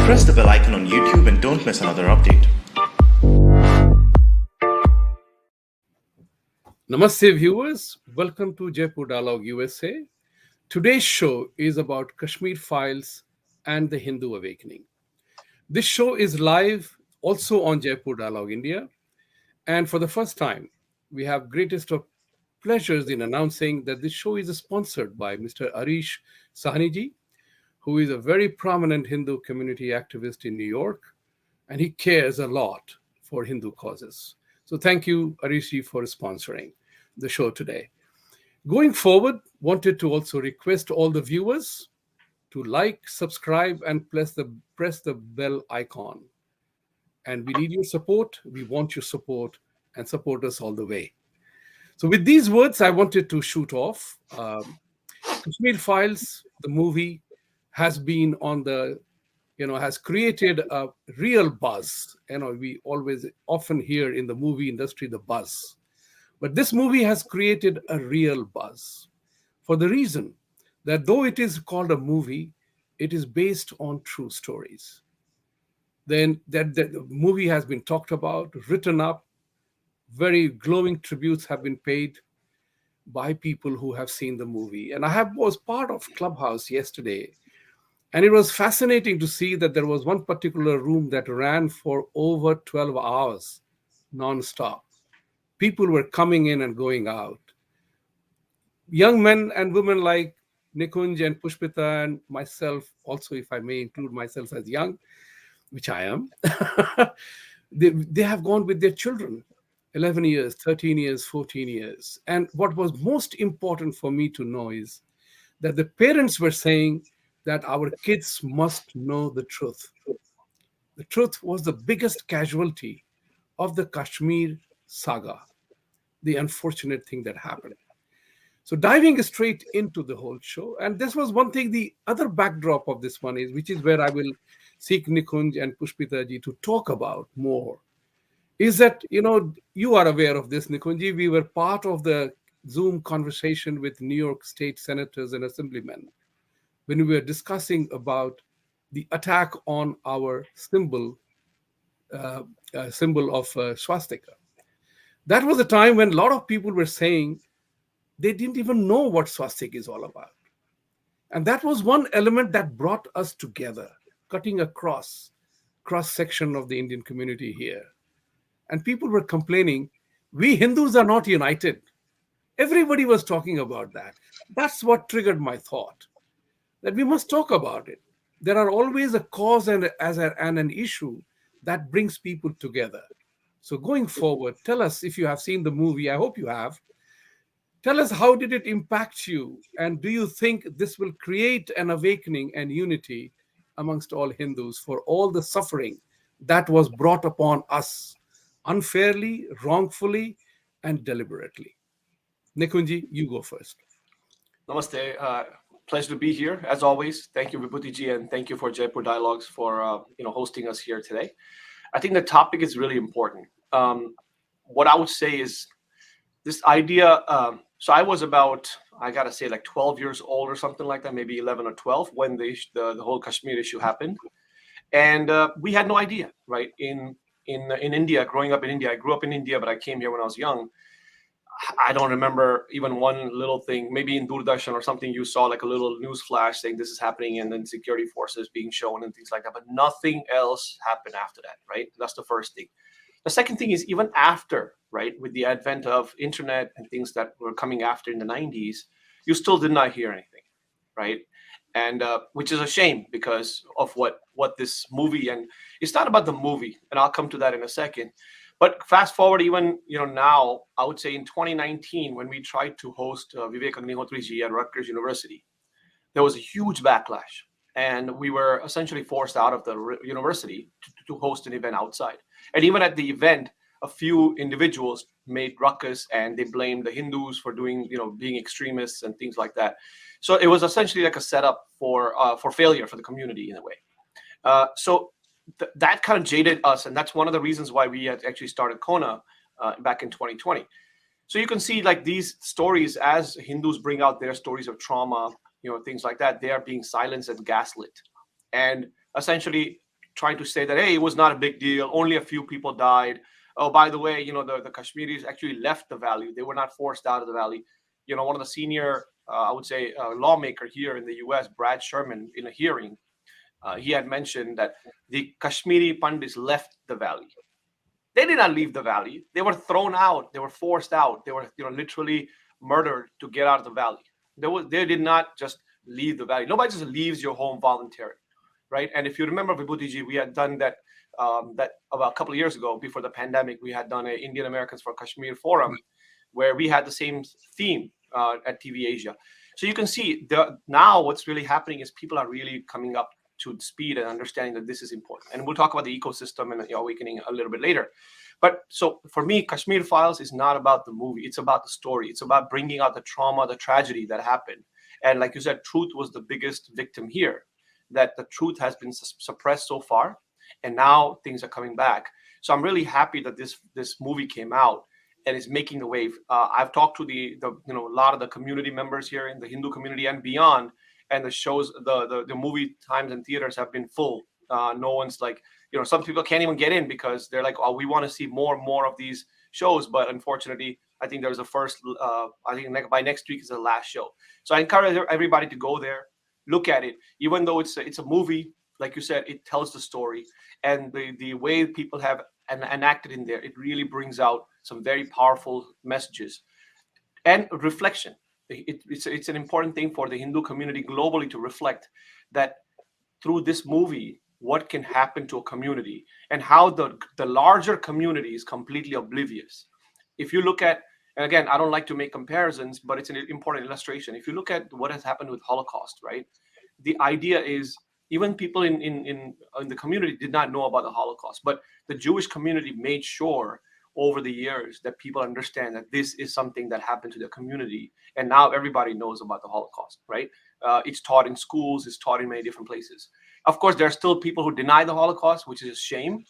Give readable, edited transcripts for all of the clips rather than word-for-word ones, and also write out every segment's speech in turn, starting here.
Press the bell icon on YouTube and don't miss another update. Namaste viewers, welcome to Jaipur Dialogue USA. Today's show is about Kashmir Files and the Hindu Awakening. This show is live also on Jaipur Dialogue India. And for the first time, we have greatest of pleasures in announcing that this show is sponsored by Mr. Arish Sahniji, who is a very prominent Hindu community activist in New York, and he cares a lot for Hindu causes. So thank you, Arishi, for sponsoring the show today. Going forward, wanted to also request all the viewers to like, subscribe, and press the bell icon. And we need your support. We want your support, and support us all the way. So with these words, I wanted to shoot off. Kashmir Files, the movie, has been has created a real buzz. We often hear in the movie industry the buzz. But this movie has created a real buzz for the reason that though it is called a movie, it is based on true stories. Then that the movie has been talked about, written up, very glowing tributes have been paid by people who have seen the movie. And was part of Clubhouse yesterday. And it was fascinating to see that there was one particular room that ran for over 12 hours non-stop. People were coming in and going out. Young men and women like Nikunj and Pushpita and myself, also if I may include myself as young, which I am, they have gone with their children, 11 years, 13 years, 14 years. And what was most important for me to know is that the parents were saying that our kids must know the truth. The truth was the biggest casualty of the Kashmir saga, the unfortunate thing that happened. So diving straight into the whole show, and this was one thing, the other backdrop of this one is, which is where I will seek Nikunj and Pushpita ji to talk about more, is that, you are aware of this, Nikunj ji, we were part of the Zoom conversation with New York State senators and assemblymen when we were discussing about the attack on our symbol of swastika. That was a time when a lot of people were saying they didn't even know what swastika is all about. And that was one element that brought us together, cutting across cross-section of the Indian community here. And people were complaining, we Hindus are not united. Everybody was talking about that. That's what triggered my thought, that we must talk about it. There are always a cause and an issue that brings people together. So going forward, tell us if you have seen the movie. I hope you have. Tell us, how did it impact you? And do you think this will create an awakening and unity amongst all Hindus for all the suffering that was brought upon us unfairly, wrongfully, and deliberately? Nikunji, you go first. Namaste. Pleasure to be here, as always. Thank you, Vibhuti ji, and thank you for Jaipur Dialogues for hosting us here today. I think the topic is really important. What I would say is this idea. So I was about, I gotta say, like 12 years old or something like that, maybe 11 or 12, when the whole Kashmir issue happened, and we had no idea, right? In India, growing up in India, I grew up in India, but I came here when I was young. I don't remember even one little thing. Maybe in Doordarshan or something, you saw like a little news flash saying this is happening, and then security forces being shown and things like that. But nothing else happened after that, right? That's the first thing. The second thing is, even after, right, with the advent of internet and things that were coming after in the 90s, you still did not hear anything, right? And which is a shame because of what this movie, and it's not about the movie, and I'll come to that in a second. But fast forward, even now, I would say in 2019, when we tried to host Vivek Agnihotri at Rutgers University, there was a huge backlash, and we were essentially forced out of the university to host an event outside. And even at the event, a few individuals made ruckus, and they blamed the Hindus for doing, being extremists and things like that. So it was essentially like a setup for failure for the community in a way. So that kind of jaded us, and that's one of the reasons why we had actually started Kona back in 2020. So you can see like these stories, as Hindus bring out their stories of trauma, things like that, they are being silenced and gaslit. And essentially trying to say that, hey, it was not a big deal, only a few people died. Oh, by the way, the Kashmiris actually left the valley. They were not forced out of the valley. One of the senior, I would say, lawmaker here in the U.S., Brad Sherman, in a hearing, he had mentioned that the Kashmiri Pandits left the valley. They did not leave the valley. They were thrown out. They were forced out. They were, literally murdered to get out of the valley. They did not just leave the valley. Nobody just leaves your home voluntarily, right? And if you remember, Vibhuti ji, we had done that about a couple of years ago before the pandemic. We had done a Indian Americans for Kashmir forum where we had the same theme at TV Asia. So you can see now what's really happening is people are really coming up to speed and understanding that this is important. And we'll talk about the ecosystem and the awakening a little bit later. But so for me, Kashmir Files is not about the movie. It's about the story. It's about bringing out the trauma, the tragedy that happened. And like you said, truth was the biggest victim here, that the truth has been suppressed so far. And now things are coming back. So I'm really happy that this movie came out and is making the wave. I've talked to the a lot of the community members here in the Hindu community and beyond, and the shows, the movie times in theaters have been full. No one's like, some people can't even get in because they're like, oh, we want to see more and more of these shows. But unfortunately, I think there's a first, I think by next week is the last show. So I encourage everybody to go there, look at it. Even though it's a movie, like you said, it tells the story. And the way people have enacted in there, it really brings out some very powerful messages and reflection. It's an important thing for the Hindu community globally to reflect that through this movie, what can happen to a community and how the larger community is completely oblivious. If you look at, and again, I don't like to make comparisons, but it's an important illustration. If you look at what has happened with Holocaust, right? The idea is even people in the community did not know about the Holocaust, but the Jewish community made sure over the years that people understand that this is something that happened to the community. And now everybody knows about the Holocaust, right? It's taught in schools, it's taught in many different places. Of course, there are still people who deny the Holocaust, which is a shame,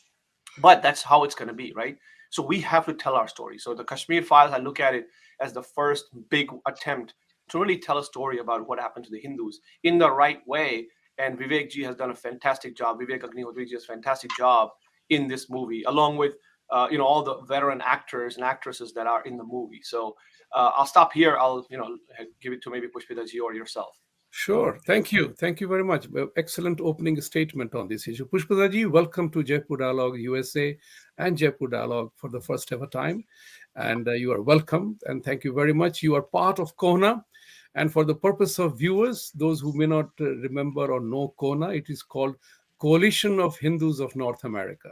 but that's how it's going to be, right? So we have to tell our story. So the Kashmir Files, I look at it as the first big attempt to really tell a story about what happened to the Hindus in the right way. And Vivek ji has done a fantastic job. Vivek Agnihotri ji has a fantastic job in this movie, along with all the veteran actors and actresses that are in the movie. So I'll stop here. I'll give it to maybe Pushpita ji or yourself. Sure. Thank you. Thank you very much. Excellent opening statement on this issue. Pushpita ji, welcome to Jaipur Dialogue USA and Jaipur Dialogue for the first ever time. And you are welcome. And thank you very much. You are part of KONA. And for the purpose of viewers, those who may not remember or know KONA, it is called Coalition of Hindus of North America.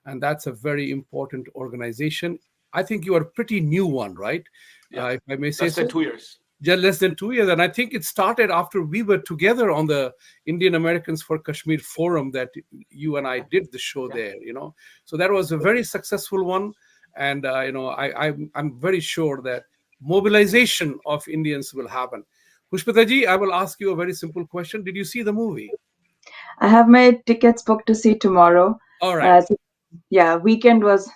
And that's a very important organization. I think you are a pretty new one, right? Yeah. If I may say less than 2 years. Yeah, less than 2 years. And I think it started after we were together on the Indian Americans for Kashmir forum that you and I did the show there, So that was a very successful one. And, I'm very sure that mobilization of Indians will happen. Pushpita ji, I will ask you a very simple question. Did you see the movie? I have my tickets booked to see tomorrow. All right. Weekend was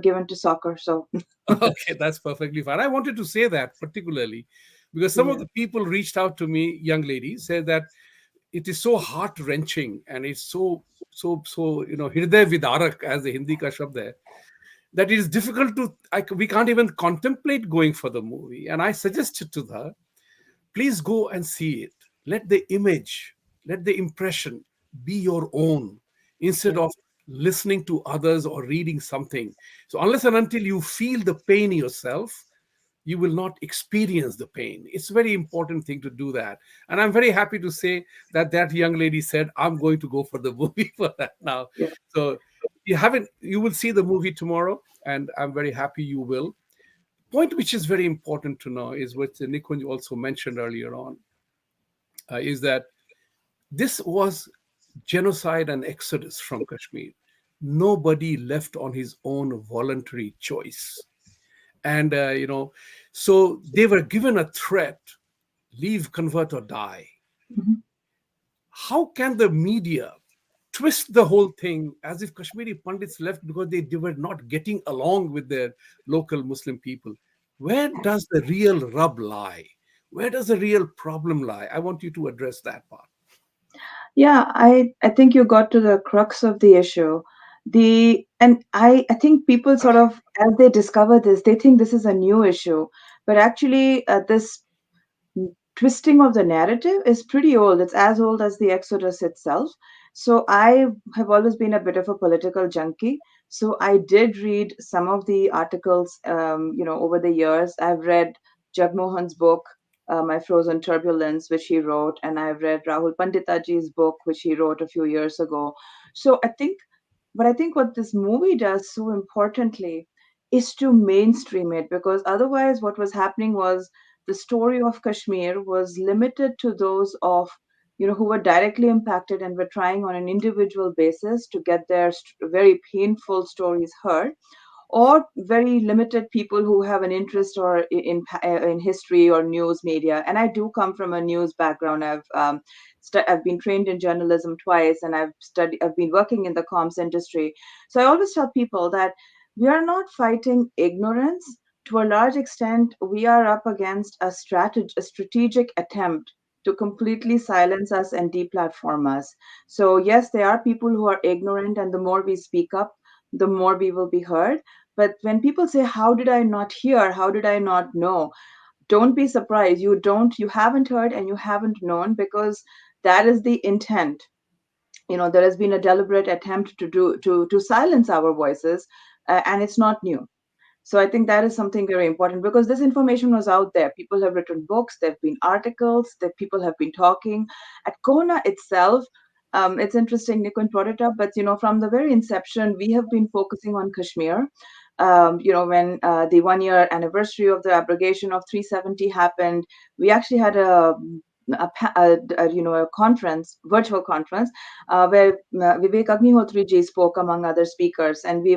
given to soccer. So okay, that's perfectly fine. I wanted to say that particularly because some of the people reached out to me, young ladies, said that it is so heart-wrenching and it's so hriday vidarak, as the Hindi ka shabd hai, that it is difficult we can't even contemplate going for the movie. And I suggested to her, please go and see it. Let the image, let the impression be your own instead of listening to others or reading something. So unless and until you feel the pain yourself, you will not experience the pain. It's a very important thing to do that. And I'm very happy to say that young lady said, I'm going to go for the movie for that now. Yeah. So you will see the movie tomorrow, and I'm very happy you will. Point which is very important to know is what Nikunj also mentioned earlier on, is that this was genocide and exodus from Kashmir. Nobody left on his own voluntary choice. And, so they were given a threat, leave, convert, or die. Mm-hmm. How can the media twist the whole thing as if Kashmiri Pandits left because they were not getting along with their local Muslim people? Where does the real rub lie? Where does the real problem lie? I want you to address that part. Yeah, I think you got to the crux of the issue. I think people sort of, as they discover this, they think this is a new issue, but actually this twisting of the narrative is pretty old. It's as old as the Exodus itself. So I have always been a bit of a political junkie. So I did read some of the articles, over the years. I've read Jagmohan's book, My Frozen Turbulence, which he wrote, and I've read Rahul Panditaji's book, which he wrote a few years ago. So I think what this movie does so importantly is to mainstream it, because otherwise what was happening was the story of Kashmir was limited to those of who were directly impacted and were trying on an individual basis to get their very painful stories heard, or very limited people who have an interest or in history or news media. And I do come from a news background. I've been trained in journalism twice, and I've been working in the comms industry. So I always tell people that we are not fighting ignorance. To a large extent, we are up against a strategic attempt to completely silence us and deplatform us. So yes, there are people who are ignorant, and the more we speak up, the more we will be heard. But when people say, how did I not hear? How did I not know? Don't be surprised. You haven't heard and you haven't known, because that is the intent. There has been a deliberate attempt to silence our voices, and it's not new. So I think that is something very important, because this information was out there. People have written books, there have been articles, that people have been talking. At Kona itself, it's interesting, Nikunj brought it up, but from the very inception, we have been focusing on Kashmir. When the 1 year anniversary of the abrogation of 370 happened, we actually had a conference, virtual conference, where Vivek Agnihotri ji spoke among other speakers, and he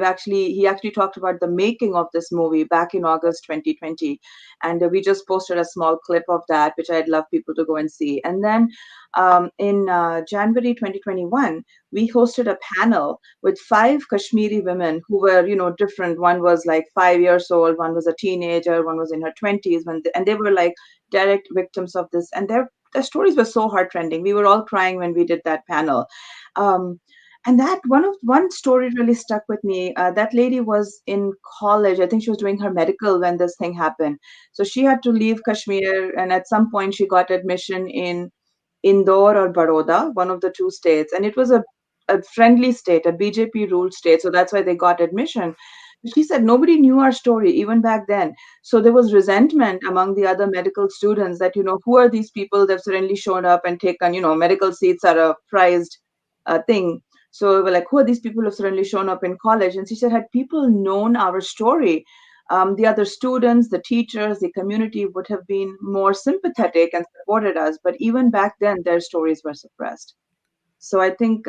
actually talked about the making of this movie back in August 2020, and we just posted a small clip of that, which I'd love people to go and see. And then in January 2021, we hosted a panel with 5 Kashmiri women who were, different. One was like 5 years old, one was a teenager, one was in her 20s, and they were like direct victims of this, and their stories were so heartrending. We were all crying when we did that panel. Um, and that one story really stuck with me. That lady was in college. I think she was doing her medical when this thing happened. So she had to leave Kashmir, and at some point she got admission in Indore or Baroda, one of the two states. And it was a friendly state, a BJP ruled state. So that's why they got admission. She said nobody knew our story even back then. So there was resentment among the other medical students that, who are these people? They've suddenly shown up and taken, medical seats are a prized thing. So we're like, who are these people who have suddenly shown up in college? And she said, had people known our story, the other students, the teachers, the community would have been more sympathetic and supported us. But even back then, their stories were suppressed. So I think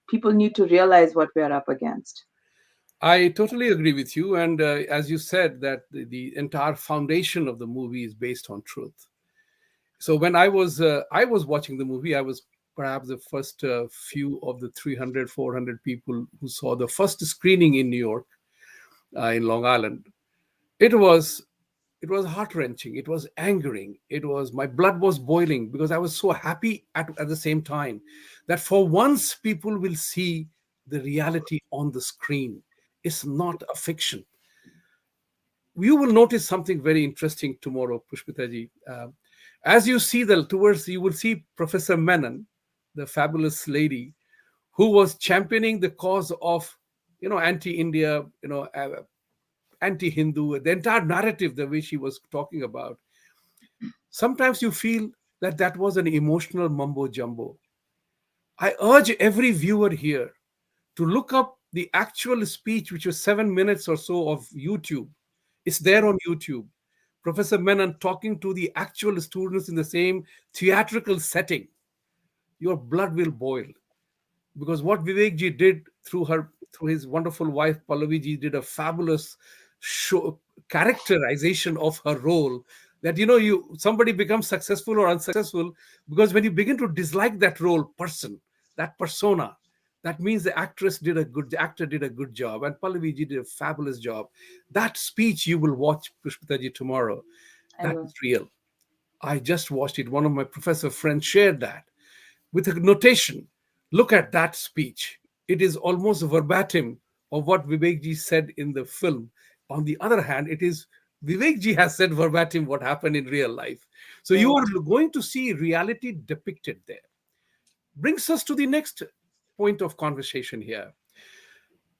people need to realize what we are up against. I totally agree with you. And as you said, that the entire foundation of the movie is based on truth. So when I was watching the movie, I was perhaps the first few of the 300, 400 people who saw the first screening in New York, in Long Island. It was heart wrenching. It was angering. My blood was boiling, because I was so happy at the same time that for once people will see the reality on the screen. It's not a fiction. You will notice something very interesting tomorrow, Pushpitaji. As you see you will see Professor Menon, the fabulous lady who was championing the cause of, anti-India, anti-Hindu, the entire narrative, the way she was talking about. Sometimes you feel that was an emotional mumbo jumbo. I urge every viewer here to look up the actual speech, which was 7 minutes or so of YouTube. It's there on YouTube. Professor Menon talking to the actual students in the same theatrical setting. Your blood will boil, because what Vivekji did through his wonderful wife Pallaviji did a fabulous show characterization of her role. That somebody becomes successful or unsuccessful because when you begin to dislike that that persona, that means the actor did a good job, and Pallaviji did a fabulous job. That speech you will watch, Pushpitaji, tomorrow. That is real. I just watched it. One of my professor friends shared that. with a notation. Look at that speech. It is almost verbatim of what Vivekji said in the film. On the other hand, it is Vivekji has said verbatim what happened in real life. So you are going to see reality depicted there. Brings us to the next point of conversation here: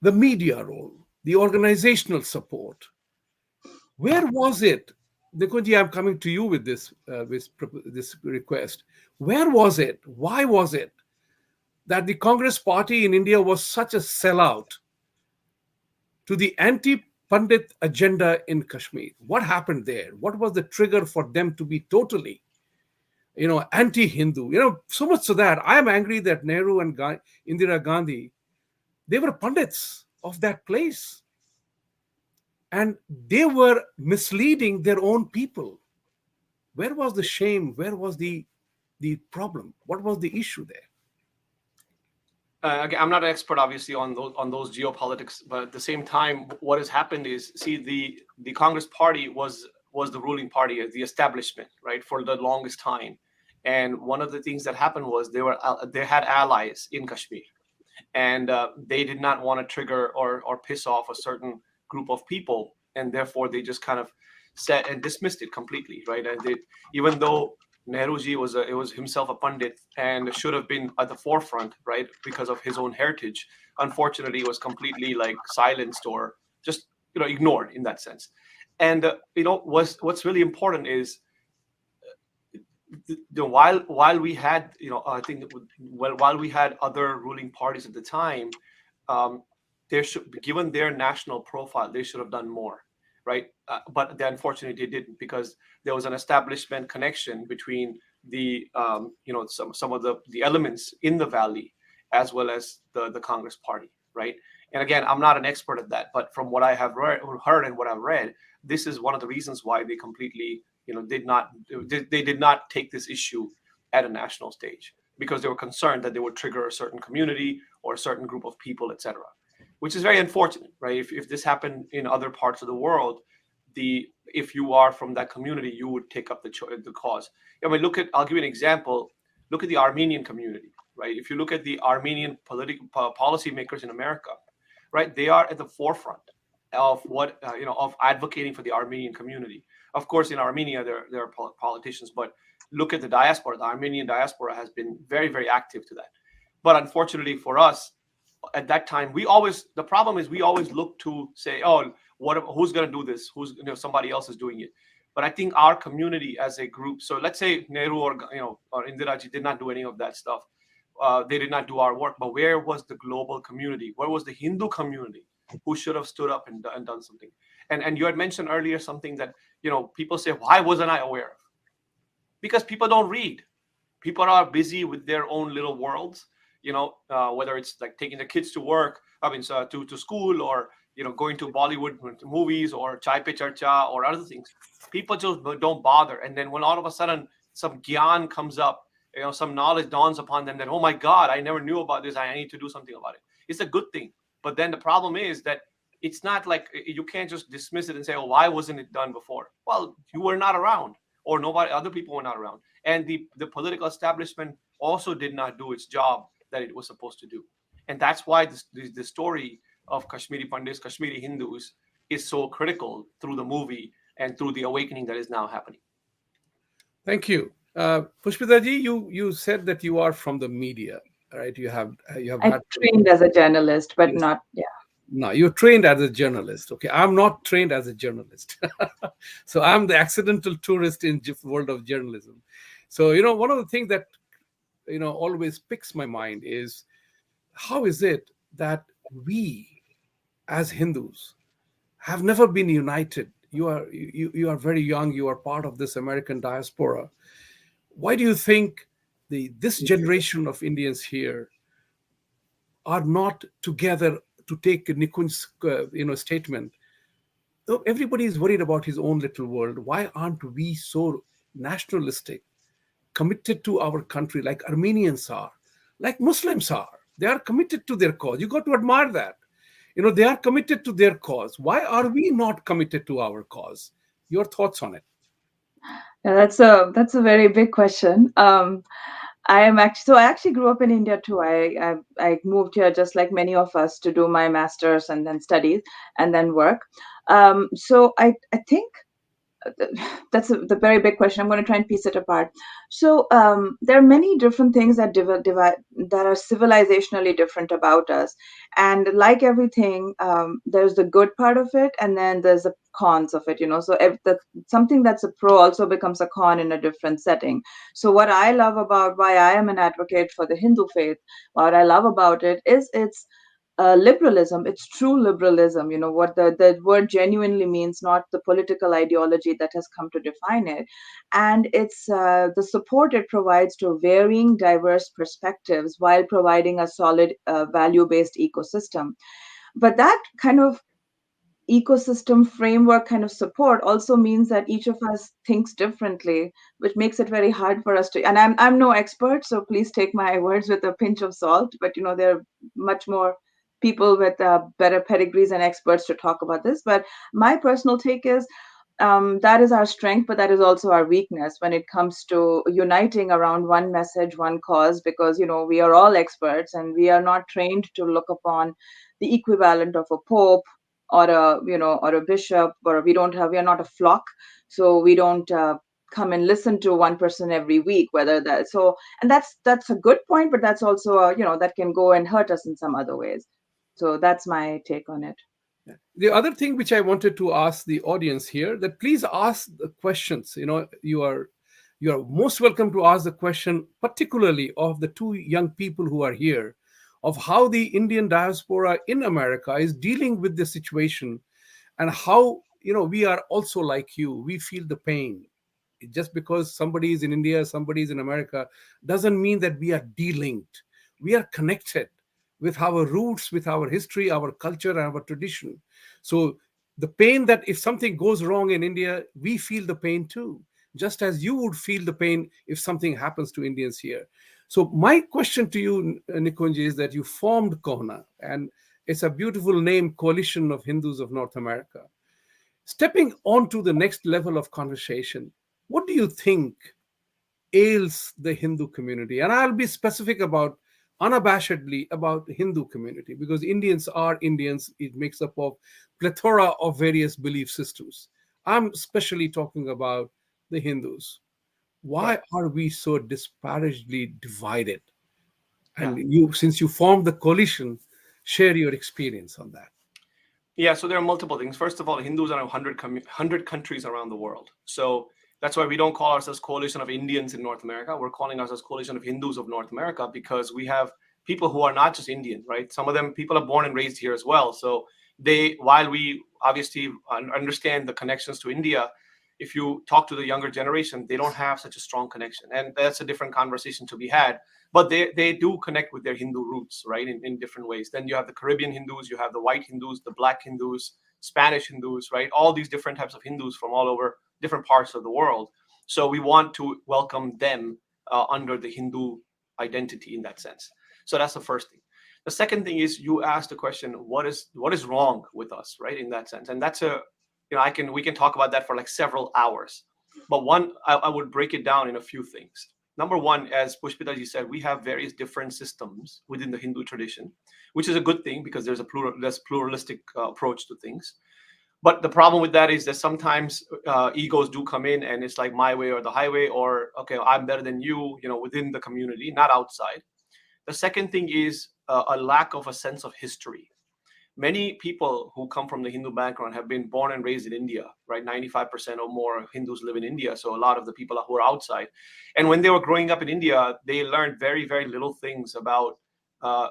the media role, the organizational support. Where was it? Nikunji, I'm coming to you with this request. Where was it? Why was it that the Congress party in India was such a sellout to the anti-Pandit agenda in Kashmir? What happened there? What was the trigger for them to be totally, anti-Hindu? So much so that I am angry that Nehru and Indira Gandhi, they were Pandits of that place. And they were misleading their own people. Where was the shame? Where was the problem? What was the issue there? Again, I'm not an expert, obviously, on those geopolitics, but at the same time, what has happened is, see, the Congress Party was the ruling party, the establishment, right, for the longest time. And one of the things that happened was they had allies in Kashmir, and they did not want to trigger or piss off a certain group of people, and therefore they just kind of set and dismissed it completely, right? And even though Nehruji was himself a Pandit and should have been at the forefront, right, because of his own heritage, unfortunately was completely like silenced or just ignored in that sense. And what's really important is while we had I think while we had other ruling parties at the time, there should, given their national profile, they should have done more, right? But unfortunately, they didn't, because there was an establishment connection between the some of the elements in the valley as well as the Congress Party, right? And again, I'm not an expert at that, but from what I have heard and what I've read, this is one of the reasons why they completely they did not take this issue at a national stage, because they were concerned that they would trigger a certain community or a certain group of people, etc., which is very unfortunate, right? If this happened in other parts of the world, if you are from that community, you would take up the cause. I mean, I'll give you an example. Look at the Armenian community, right? If you look at the Armenian political policymakers in America, right, they are at the forefront of of advocating for the Armenian community. Of course, in Armenia, there are politicians, but look at the diaspora. The Armenian diaspora has been very, very active to that. But unfortunately for us, at that time, the problem is we always look to say, oh, who's going to do this? Somebody else is doing it. But I think our community as a group, so let's say Nehru or Indiraji did not do any of that stuff. They did not do our work. But where was the global community? Where was the Hindu community who should have stood up and done something? And you had mentioned earlier something that, people say, why wasn't I aware of? Because people don't read. People are busy with their own little worlds, whether it's like taking the kids to work, to school, or, going to Bollywood movies or Chai Pe Charcha or other things. People just don't bother. And then when all of a sudden some gyan comes up, some knowledge dawns upon them that, oh my God, I never knew about this. I need to do something about it. It's a good thing. But then the problem is that it's not like you can't just dismiss it and say, oh, why wasn't it done before? Well, you were not around, or other people were not around. And the political establishment also did not do its job that it was supposed to do. And that's why the story of Kashmiri Pandits, Kashmiri Hindus is so critical through the movie and through the awakening that is now happening. Thank you. Pushpita ji, you said that you are from the media, right? You have I'm trained as a journalist, but Yes. not, yeah. No, you're trained as a journalist. Okay, I'm not trained as a journalist. So I'm the accidental tourist in the world of journalism. So, one of the things that, always picks my mind is, how is it that we as Hindus have never been united? You are very young. You are part of this American diaspora. Why do you think this generation of Indians here are not together to take Nikunj's statement? Though everybody is worried about his own little world, why aren't we so nationalistic, committed to our country like Armenians are, like Muslims are? They are committed to their cause. You got to admire that. They are committed to their cause. Why are we not committed to our cause? Your thoughts on it? Yeah, that's a very big question. I actually grew up in India too. I moved here just like many of us to do my master's and then studies and then work. So I think the very big question. I'm going to try and piece it apart. So there are many different things that that are civilizationally different about us, and like everything, there's the good part of it, and then there's the cons of it. So something that's a pro also becomes a con in a different setting. So what I love about why I am an advocate for the Hindu faith, what I love about it is its liberalism. It's true liberalism. What the word genuinely means, not the political ideology that has come to define it. And it's the support it provides to varying diverse perspectives while providing a solid value-based ecosystem. But that kind of ecosystem framework kind of support also means that each of us thinks differently, which makes it very hard for us to, and I'm no expert, so please take my words with a pinch of salt, but there are much more people with better pedigrees and experts to talk about this. But my personal take is that is our strength, but that is also our weakness when it comes to uniting around one message, one cause, because we are all experts and we are not trained to look upon the equivalent of a pope or a bishop, or we are not a flock, so we don't come and listen to one person every week, whether that so and that's a good point, but that's also that can go and hurt us in some other ways. So that's my take on it. The other thing which I wanted to ask the audience here, that please ask the questions. You are most welcome to ask the question, particularly of the two young people who are here, of how the Indian diaspora in America is dealing with the situation, and how we are also like you. We feel the pain. Just because somebody is in India, somebody is in America, doesn't mean that we are delinked. We are connected with our roots, with our history, our culture, and our tradition. So the pain that if something goes wrong in India, we feel the pain too, just as you would feel the pain if something happens to Indians here. So my question to you, Nikunj, is that you formed Kohna, and it's a beautiful name, Coalition of Hindus of North America. Stepping on to the next level of conversation, what do you think ails the Hindu community? And I'll be specific about, unabashedly about the Hindu community, because Indians are Indians. It makes up of plethora of various belief systems. I'm especially talking about the Hindus. Why Right. are we so disparately divided? Yeah. And you, since you formed the coalition, share your experience on that. Yeah, so there are multiple things. First of all, Hindus are in 100 countries around the world. So that's why we don't call ourselves Coalition of Indians in North America. We're calling ourselves Coalition of Hindus of North America, because we have people who are not just Indian, right? Some of them, people are born and raised here as well. So while we obviously understand the connections to India, if you talk to the younger generation, they don't have such a strong connection. And that's a different conversation to be had. But they do connect with their Hindu roots, right, in different ways. Then you have the Caribbean Hindus, you have the white Hindus, the black Hindus, Spanish Hindus, right? All these different types of Hindus from all over different parts of the world. So we want to welcome them under the Hindu identity in that sense. So that's the first thing. The second thing is, you asked the question, what is wrong with us, right? In that sense, and that's we can talk about that for like several hours. But one, I would break it down in a few things. Number one, as Pushpita ji said, we have various different systems within the Hindu tradition, which is a good thing, because there's a pluralistic approach to things. But the problem with that is that sometimes egos do come in, and it's like my way or the highway, or okay, I'm better than you, within the community, not outside. The second thing is a lack of a sense of history. Many people who come from the Hindu background have been born and raised in India, right? 95% or more Hindus live in India. So a lot of the people who are outside. And when they were growing up in India, they learned very, very little things about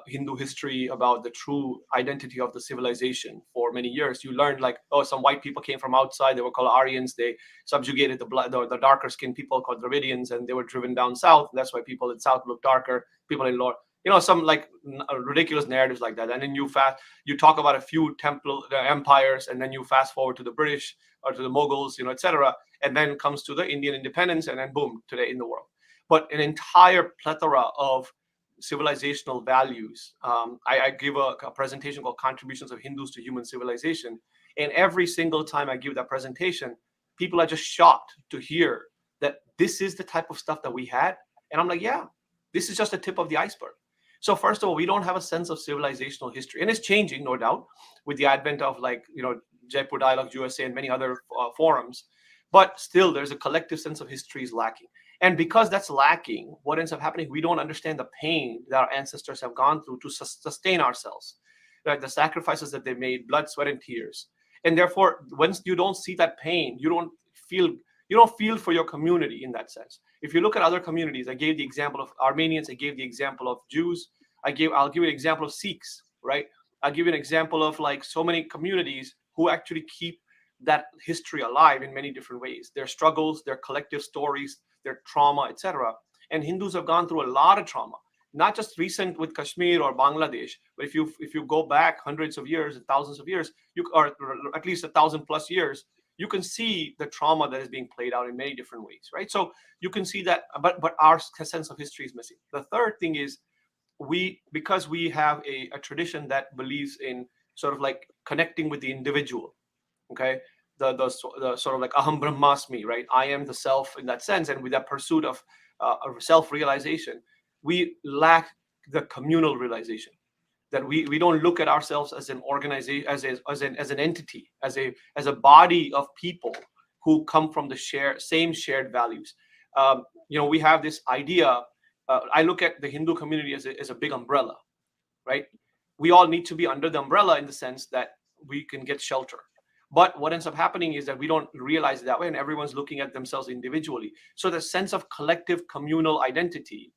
Hindu history, about the true identity of the civilization for many years. You learned like, oh, some white people came from outside. They were called Aryans. They subjugated the darker skinned people called Dravidians, and they were driven down south. That's why people in south look darker. People in lower, some like ridiculous narratives like that. And then you talk about a few temple empires, and then you fast forward to the British or to the Mughals, etc. And then comes to the Indian independence, and then boom, today in the world. But an entire plethora of civilizational values. I give a presentation called Contributions of Hindus to Human Civilization. And every single time I give that presentation, people are just shocked to hear that this is the type of stuff that we had. And I'm like, yeah, This is just the tip of the iceberg. So first of all, we don't have a sense of civilizational history, and it's changing, no doubt, with the advent of Jaipur Dialogue USA and many other forums. But still, there's a collective sense of history is lacking. And because that's lacking, what ends up happening, we don't understand the pain that our ancestors have gone through to sustain ourselves, right? The sacrifices that they made, blood, sweat, and tears. And therefore, once you don't see that pain, you don't feel for your community in that sense. If you look at other communities, I gave the example of Armenians, I gave the example of Jews, I'll give you an example of Sikhs, right? I'll give you an example of so many communities who actually keep that history alive in many different ways. Their struggles, their collective stories, their trauma, etc. And Hindus have gone through a lot of trauma, not just recent with Kashmir or Bangladesh, but if you go back hundreds of years and thousands of years, or at least 1,000+ years, you can see the trauma that is being played out in many different ways, right? So you can see that, but our sense of history is missing. The third thing is because we have a tradition that believes in sort of connecting with the individual, okay? The sort of aham brahmasmi, right? I am the self in that sense, and with that pursuit of self-realization, we lack the communal realization. That we don't look at ourselves as an organization, as an entity, as a body of people who come from the same shared values. We have this idea. I look at the Hindu community as a big umbrella, right? We all need to be under the umbrella in the sense that we can get shelter. But what ends up happening is that we don't realize it that way, and everyone's looking at themselves individually. So the sense of collective communal identity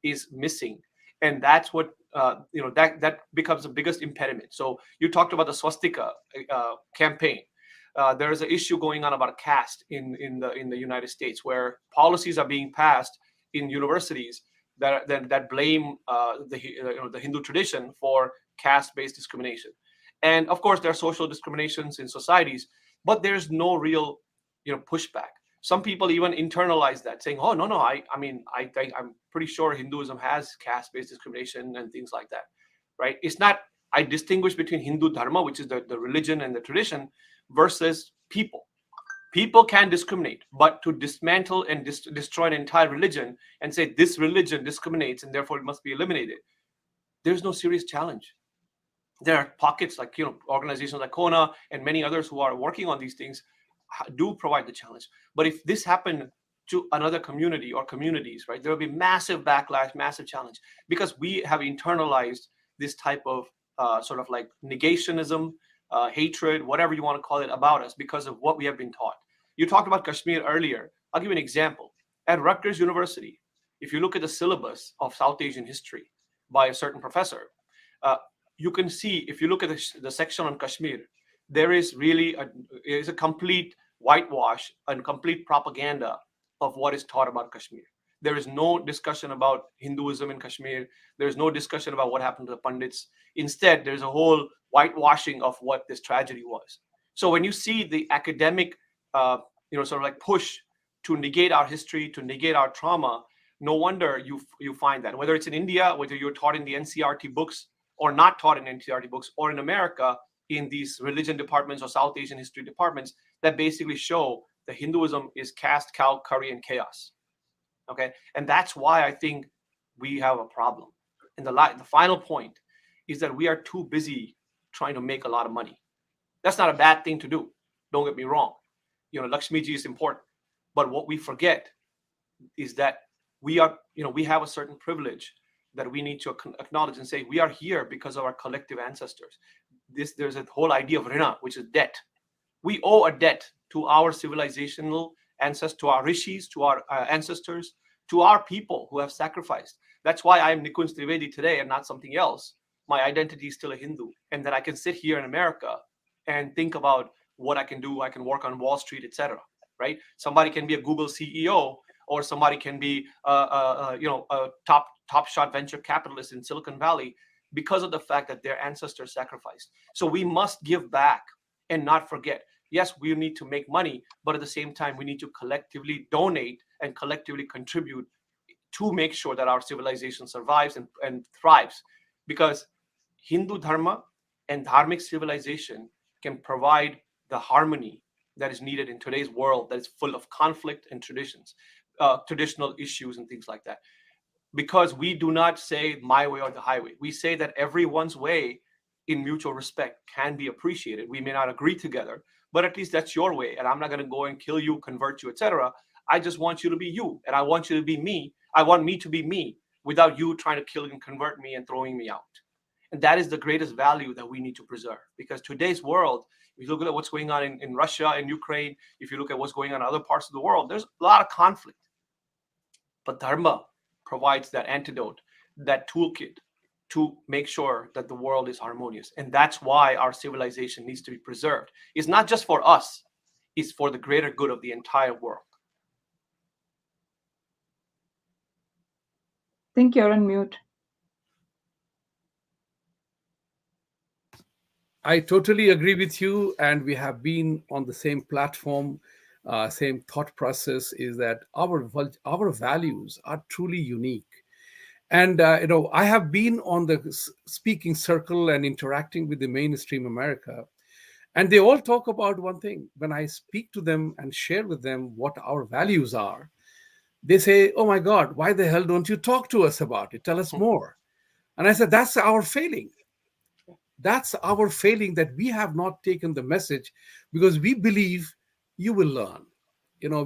is missing. And that's what that becomes the biggest impediment. So you talked about the swastika campaign. There is an issue going on about caste in the United States, where policies are being passed in universities that blame the Hindu tradition for caste-based discrimination. And of course, there are social discriminations in societies, but there's no real pushback. Some people even internalize that, saying, "Oh, no, I'm pretty sure Hinduism has caste-based discrimination and things like that," right? It's not. I distinguish between Hindu dharma, which is the religion and the tradition, versus people. People can discriminate, but to dismantle and destroy an entire religion and say this religion discriminates and therefore it must be eliminated, there's no serious challenge. There are pockets like organizations like Kona and many others who are working on these things do provide the challenge. But if this happened to another community or communities, right, there will be massive backlash, massive challenge, because we have internalized this type of sort of negationism, hatred, whatever you want to call it, about us because of what we have been taught. You talked about Kashmir earlier. I'll give you an example. At Rutgers University, if you look at the syllabus of South Asian history by a certain professor, you can see, if you look at the section on Kashmir, there is really a complete whitewash and complete propaganda of what is taught about Kashmir. There is no discussion about Hinduism in Kashmir. There's no discussion about what happened to the Pandits. Instead, there's a whole whitewashing of what this tragedy was. So when you see the academic, push to negate our history, to negate our trauma, no wonder you find that. Whether it's in India, whether you're taught in the NCERT books or not taught in NCERT books, or in America in these religion departments or South Asian history departments that basically show that Hinduism is caste, cow, curry, and chaos. Okay, and that's why I think we have a problem. And the final point is that we are too busy trying to make a lot of money. That's not a bad thing to do. Don't get me wrong. Lakshmiji is important, but what we forget is that we have a certain privilege that we need to acknowledge and say we are here because of our collective ancestors. There's a whole idea of rina, which is debt. We owe a debt to our civilizational ancestors, to our rishis, to our ancestors, to our people who have sacrificed. That's why I am Nikunj Trivedi today and not something else. My identity is still a Hindu. And then I can sit here in America and think about what I can do. I can work on Wall Street, etc. Right? Somebody can be a Google CEO, or somebody can be a top shot venture capitalist in Silicon Valley because of the fact that their ancestors sacrificed. So we must give back and not forget. Yes, we need to make money, but at the same time, we need to collectively donate and collectively contribute to make sure that our civilization survives and thrives. Because Hindu dharma and dharmic civilization can provide the harmony that is needed in today's world that is full of conflict and traditional issues and things like that. because we do not say my way or the highway. We say that everyone's way in mutual respect can be appreciated. We may not agree together, but at least that's your way. And I'm not going to go and kill you, convert you, etc. I just want you to be you, and I want you to be me. I want me to be me without you trying to kill and convert me and throwing me out. And that is the greatest value that we need to preserve. Because today's world, if you look at what's going on in Russia and Ukraine, if you look at what's going on in other parts of the world, there's a lot of conflict. But Dharma provides that antidote, that toolkit to make sure that the world is harmonious. And that's why our civilization needs to be preserved. It's not just for us, it's for the greater good of the entire world. I think you're on mute. I totally agree with you, and we have been on the same platform, same thought process. Is that our values are truly unique, and I have been on the speaking circle and interacting with the mainstream America, and they all talk about one thing. When I speak to them and share with them what our values are, they say, "Oh my God, why the hell don't you talk to us about it? Tell us more." And I said, "That's our failing. That's our failing, that we have not taken the message, because we believe you will learn.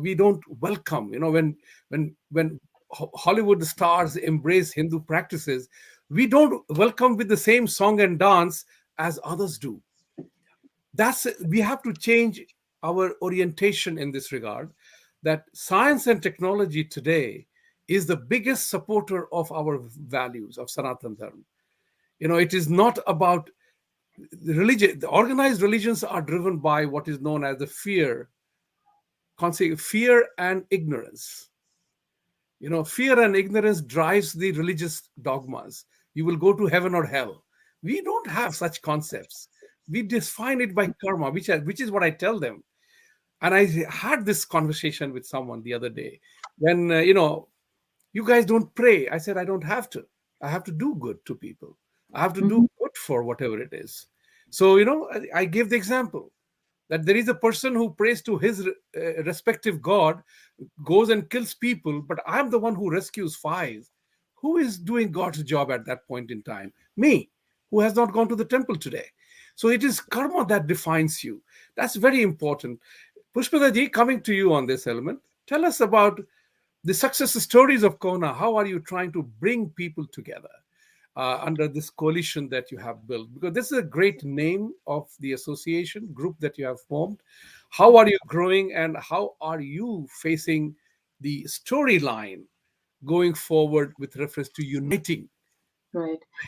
We don't welcome, when Hollywood stars embrace Hindu practices, we don't welcome with the same song and dance as others do. We have to change our orientation in this regard, that science and technology today is the biggest supporter of our values of Sanatan Dharma. It is not about the religion. The organized religions are driven by what is known as the fear and ignorance. Fear and ignorance drives the religious dogmas. You will go to heaven or hell. We don't have such concepts. We define it by karma, which is what I tell them. And I had this conversation with someone the other day when, you guys don't pray. I said, I don't have to. I have to do good to people. I have to do good for whatever it is. So, I gave the example that there is a person who prays to his respective God, goes and kills people, but I'm the one who rescues 5. Who is doing God's job at that point in time? Me, who has not gone to the temple today. So it is karma that defines you. That's very important. Pushpita ji, coming to you on this element, tell us about the success stories of Kona. How are you trying to bring people together under this coalition that you have built? Because this is a great name of the association group that you have formed. How are you growing, and how are you facing the storyline going forward with reference to uniting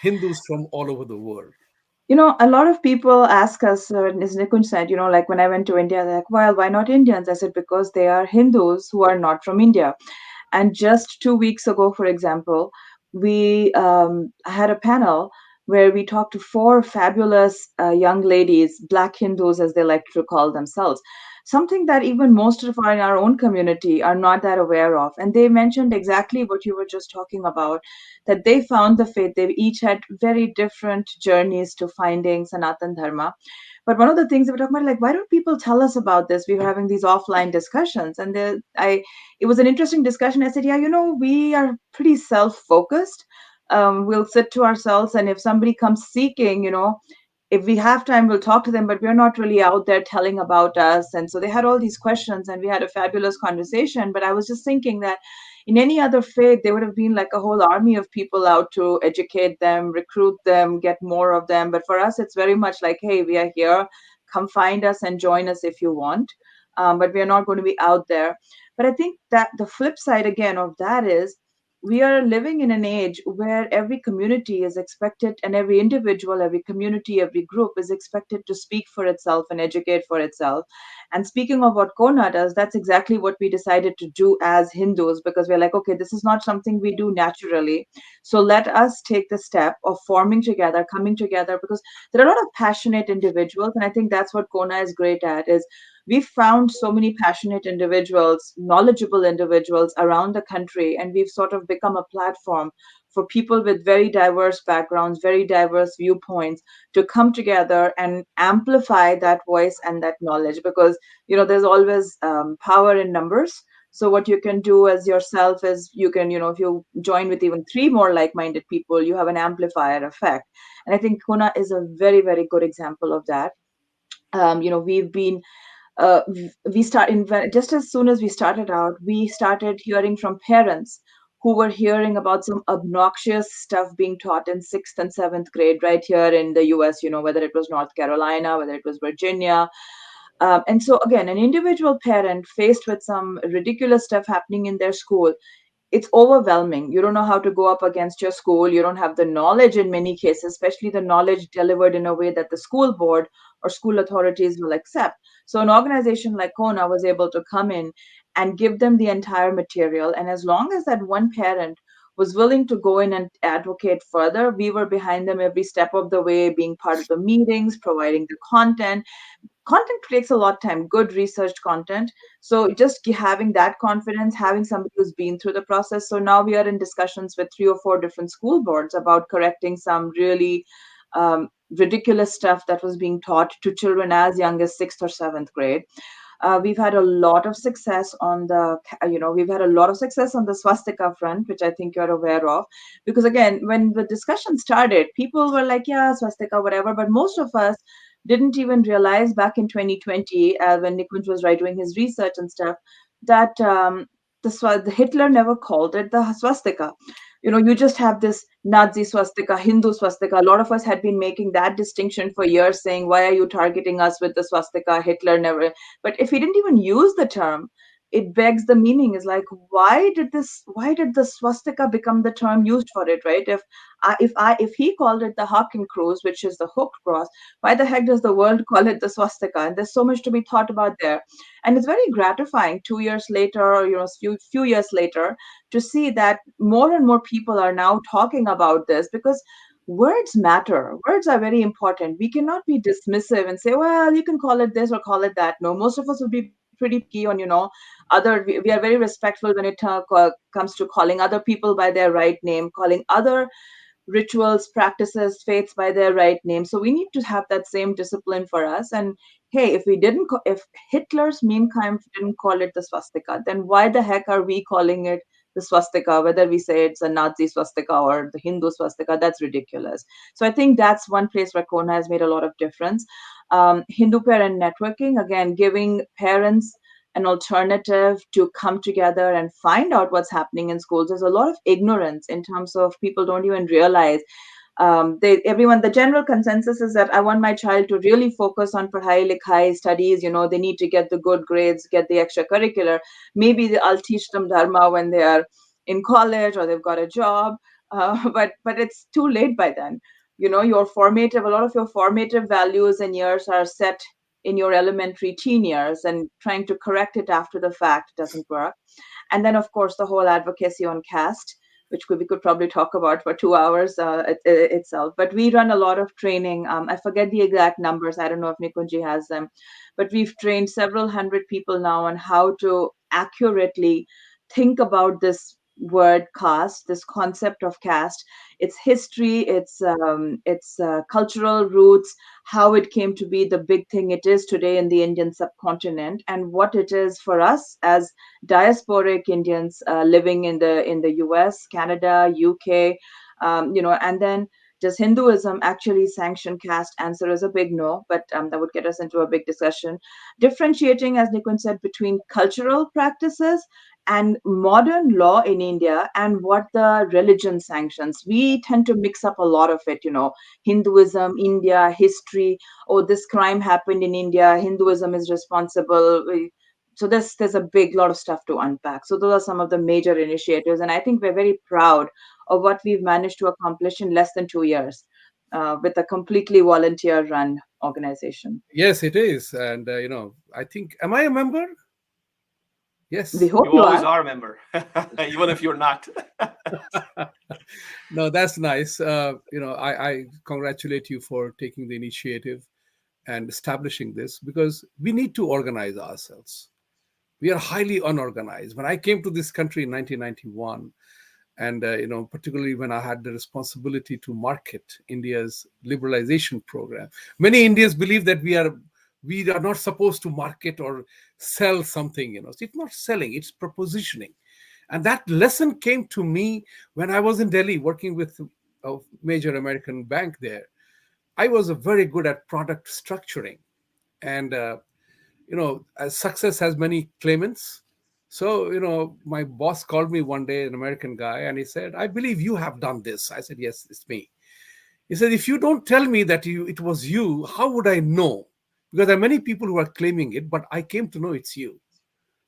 Hindus from all over the world? A lot of people ask us, as Nikunj said, like when I went to India, they're like, well, why not Indians? I said, because they are Hindus who are not from India. And just 2 weeks ago, for example, we had a panel where we talked to 4 fabulous young ladies, Black Hindus, as they like to call themselves, something that even most of our own community are not that aware of. And they mentioned exactly what you were just talking about, that they found the faith. They each had very different journeys to finding Sanatan Dharma. But one of the things that we're talking about, like, why don't people tell us about this? We were having these offline discussions, and it was an interesting discussion. I said, yeah, we are pretty self-focused. We'll sit to ourselves, and if somebody comes seeking, if we have time, we'll talk to them, but we're not really out there telling about us. And so they had all these questions, and we had a fabulous conversation. But I was just thinking that in any other faith, there would have been like a whole army of people out to educate them, recruit them, get more of them. But for us, it's very much like, hey, we are here. Come find us and join us if you want. But we are not going to be out there. But I think that the flip side again of that is, we are living in an age where every community is expected, and every individual, every community, every group is expected to speak for itself and educate for itself. And speaking of what Kona does, that's exactly what we decided to do as Hindus, because we're like, okay, this is not something we do naturally. So let us take the step of forming together, coming together, because there are a lot of passionate individuals. And I think that's what Kona is great at, is we've found so many passionate individuals, knowledgeable individuals around the country, and we've sort of become a platform for people with very diverse backgrounds, very diverse viewpoints to come together and amplify that voice and that knowledge, because there's always power in numbers. So what you can do as yourself is you can, if you join with even 3 more like-minded people, you have an amplifier effect. And I think Kuna is a very, very good example of that. We've been we start in just as soon as we started out, we started hearing from parents who were hearing about some obnoxious stuff being taught in 6th and 7th grade right here in the US, whether it was North Carolina, whether it was Virginia. And so, again, an individual parent faced with some ridiculous stuff happening in their school, it's overwhelming. You don't know how to go up against your school. You don't have the knowledge in many cases, especially the knowledge delivered in a way that the school board or school authorities will accept. So an organization like Kona was able to come in and give them the entire material. And as long as that one parent was willing to go in and advocate further, we were behind them every step of the way, being part of the meetings, providing the content takes a lot of time, good researched content. So just having that confidence, having somebody who's been through the process. So now we are in discussions with 3 or 4 different school boards about correcting some really ridiculous stuff that was being taught to children as young as 6th or 7th grade. We've had a lot of success on we've had a lot of success on the swastika front, which I think you're aware of. Because again, when the discussion started, people were like, yeah, swastika, whatever. But most of us didn't even realize back in 2020, when Nikunj was doing his research and stuff, that the Hitler never called it the swastika. You just have this Nazi swastika, Hindu swastika. A lot of us had been making that distinction for years, saying, why are you targeting us with the swastika? Hitler never. But if he didn't even use the term, it begs the meaning is like, why did the swastika become the term used for it, right? If he called it the Haken Cruz, which is the hooked cross, why the heck does the world call it the swastika? And there's so much to be thought about there. And it's very gratifying 2 years later, or few years later, to see that more and more people are now talking about this, because words matter. Words are very important. We cannot be dismissive and say, well, you can call it this or call it that. No, most of us would be pretty picky on, we are very respectful when it comes to calling other people by their right name, calling other rituals, practices, faiths by their right name. So we need to have that same discipline for us. And hey, if Hitler's Mein Kampf didn't call it the swastika, then why the heck are we calling it the swastika? Whether we say it's a Nazi swastika or the Hindu swastika, that's ridiculous. So I think that's one place where Kona has made a lot of difference. Hindu parent networking, again, giving parents an alternative to come together and find out what's happening in schools. There's a lot of ignorance in terms of people don't even realize. The general consensus is that I want my child to really focus on padhai likhai studies. They need to get the good grades, get the extracurricular. Maybe I'll teach them dharma when they are in college or they've got a job. But it's too late by then. A lot of your formative values and years are set in your elementary teen years, and trying to correct it after the fact doesn't work. And then, of course, the whole advocacy on caste, which we could probably talk about for 2 hours itself. But we run a lot of training. I forget the exact numbers. I don't know if Nikunji has them. But we've trained several hundred people now on how to accurately think about this word caste, this concept of caste, its history, its cultural roots, how it came to be the big thing it is today in the Indian subcontinent, and what it is for us as diasporic Indians living in the US, Canada, UK, and then does Hinduism actually sanction caste? Answer is a big no, but that would get us into a big discussion. Differentiating, as Nikunj said, between cultural practices and modern law in India and what the religion sanctions. We tend to mix up a lot of it, Hinduism, India, history. Oh, this crime happened in India. Hinduism is responsible. So there's a big lot of stuff to unpack. So those are some of the major initiatives. And I think we're very proud of what we've managed to accomplish in less than 2 years with a completely volunteer-run organization. Yes, it is. And, I think, am I a member? Yes. We hope You always are a member, even if you're not. No, that's nice. I congratulate you for taking the initiative and establishing this, because we need to organize ourselves. We are highly unorganized. When I came to this country in 1991, and particularly when I had the responsibility to market India's liberalization program, many Indians believe that we are We are not supposed to market or sell something, It's not selling, it's propositioning. And that lesson came to me when I was in Delhi working with a major American bank there. I was very good at product structuring. And, as success has many claimants. So, my boss called me one day, an American guy, and he said, I believe you have done this. I said, yes, it's me. He said, if you don't tell me that it was you, how would I know? Because there are many people who are claiming it, but I came to know it's you.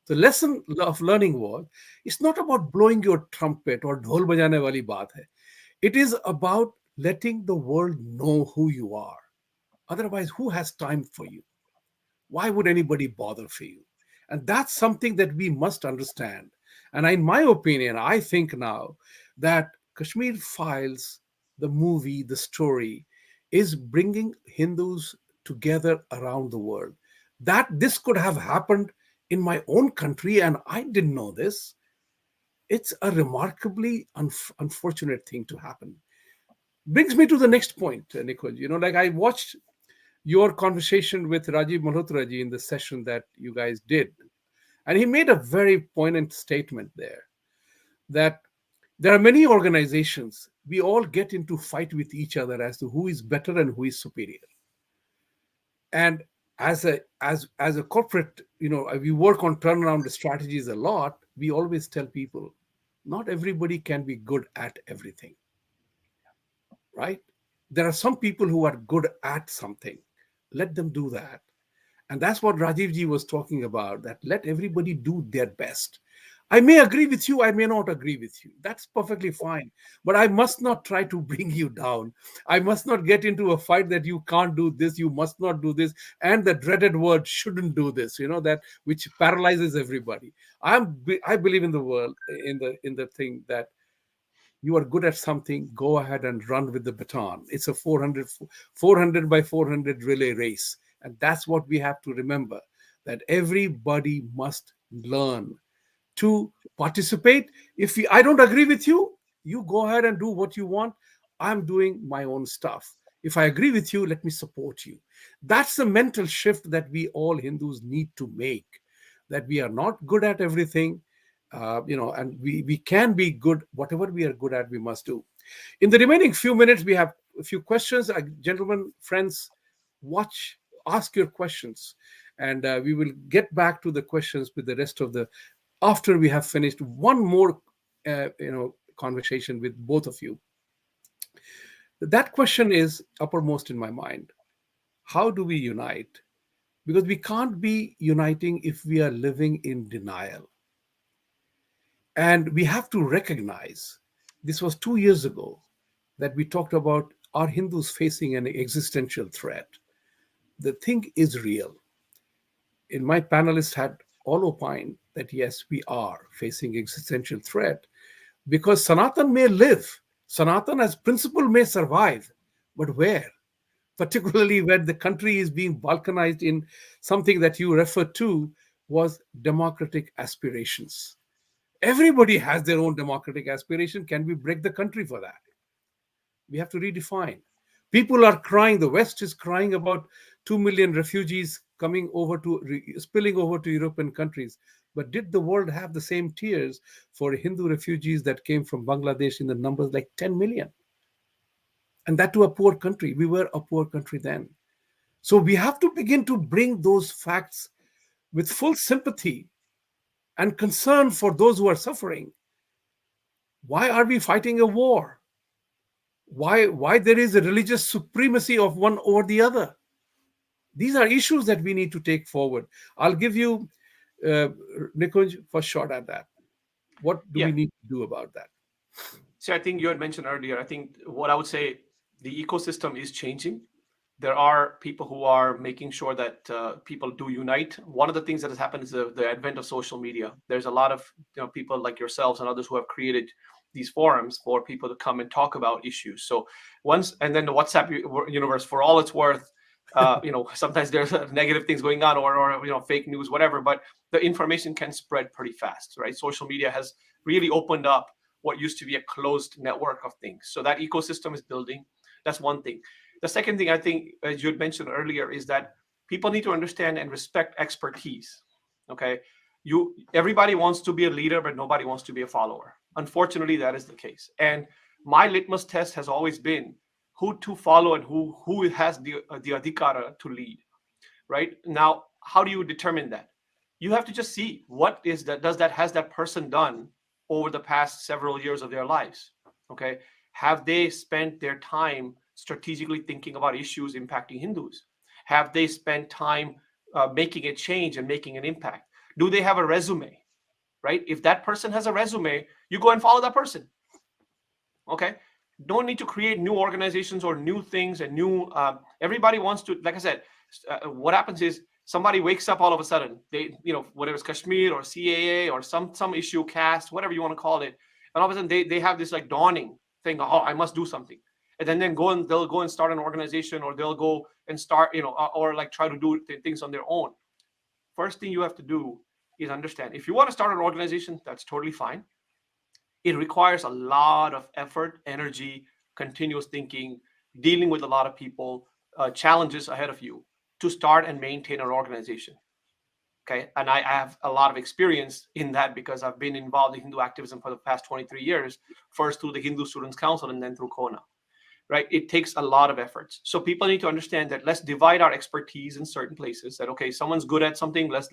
The lesson of learning was, it's not about blowing your trumpet or dhol bajane wali baat hai. It is about letting the world know who you are. Otherwise, who has time for you? Why would anybody bother for you? And that's something that we must understand. And in my opinion, I think now that Kashmir Files, the movie, the story, is bringing Hindus together around the world. That this could have happened in my own country and I didn't know this. It's a remarkably unfortunate thing to happen. Brings me to the next point, Nikunj. Like I watched your conversation with Rajiv Malhotra ji in the session that you guys did. And he made a very poignant statement there that there are many organizations, we all get into fight with each other as to who is better and who is superior. And as a corporate, we work on turnaround strategies a lot. We always tell people, not everybody can be good at everything, right? There are some people who are good at something. Let them do that. And that's what Rajiv ji was talking about, that let everybody do their best. I may agree with you, I may not agree with you. That's perfectly fine. But I must not try to bring you down. I must not get into a fight that you can't do this, you must not do this, and the dreaded word shouldn't do this, that which paralyzes everybody. I believe in the world, in the thing that you are good at something, go ahead and run with the baton. It's a 400 by 400 relay race. And that's what we have to remember, that everybody must learn to participate. I don't agree with you, you go ahead and do what you want. I'm doing my own stuff. If I agree with you, let me support you. That's the mental shift that we all Hindus need to make, that we are not good at everything. And we can be good. Whatever we are good at, we must do. In the remaining few minutes, we have a few questions. Gentlemen, friends, ask your questions, and we will get back to the questions with the rest of after we have finished one more, conversation with both of you. That question is uppermost in my mind. How do we unite? Because we can't be uniting if we are living in denial. And we have to recognize, this was 2 years ago that we talked about, are Hindus facing an existential threat? The thing is real. And my panelists had all opined that yes, we are facing existential threat, because Sanatan may live, Sanatan as principle may survive, but where? Particularly when the country is being balkanized in something that you referred to was democratic aspirations. Everybody has their own democratic aspiration. Can we break the country for that? We have to redefine. People are crying. The West is crying about 2 million refugees spilling over to European countries. But did the world have the same tears for Hindu refugees that came from Bangladesh in the numbers like 10 million? And that to a poor country. We were a poor country then. So we have to begin to bring those facts with full sympathy and concern for those who are suffering. Why are we fighting a war? Why there is a religious supremacy of one over the other? These are issues that we need to take forward. I'll give you, Nikunj, for shot at that. What do we need to do about that? So I think you had mentioned earlier, I think what I would say, the ecosystem is changing. There are people who are making sure that people do unite. One of the things that has happened is the advent of social media. There's a lot of people like yourselves and others who have created these forums for people to come and talk about issues. So and then the WhatsApp universe, for all it's worth, sometimes there's negative things going on or fake news, whatever, but the information can spread pretty fast, right? Social media has really opened up what used to be a closed network of things. So that ecosystem is building. That's one thing. The second thing I think, as you had mentioned earlier, is that people need to understand and respect expertise. Okay, everybody wants to be a leader, but nobody wants to be a follower. Unfortunately, that is the case. And my litmus test has always been who to follow and who has the adhikara to lead. Right now, how do you determine that? You have to just see what is that has that person done over the past several years of their lives. Okay, have they spent their time strategically thinking about issues impacting Hindus? Have they spent time making a change and making an impact? Do they have a resume? Right, if that person has a resume, you go and follow that person. Okay, don't need to create new organizations or new things and new everybody wants to, like I said, what happens is somebody wakes up all of a sudden, they, whether it's Kashmir or CAA or some issue, caste, whatever you want to call it, and all of a sudden they have this like dawning thing, oh, I must do something. And then they'll go and start an organization, or they'll go and start, or like try to do things on their own. First thing you have to do is understand, if you want to start an organization, that's totally fine. It requires a lot of effort, energy, continuous thinking, dealing with a lot of people, challenges ahead of you to start and maintain an organization. Okay, and I have a lot of experience in that because I've been involved in Hindu activism for the past 23 years, first through the Hindu Students Council and then through Kona. Right, it takes a lot of efforts. So people need to understand that let's divide our expertise in certain places. That okay, someone's good at something, let's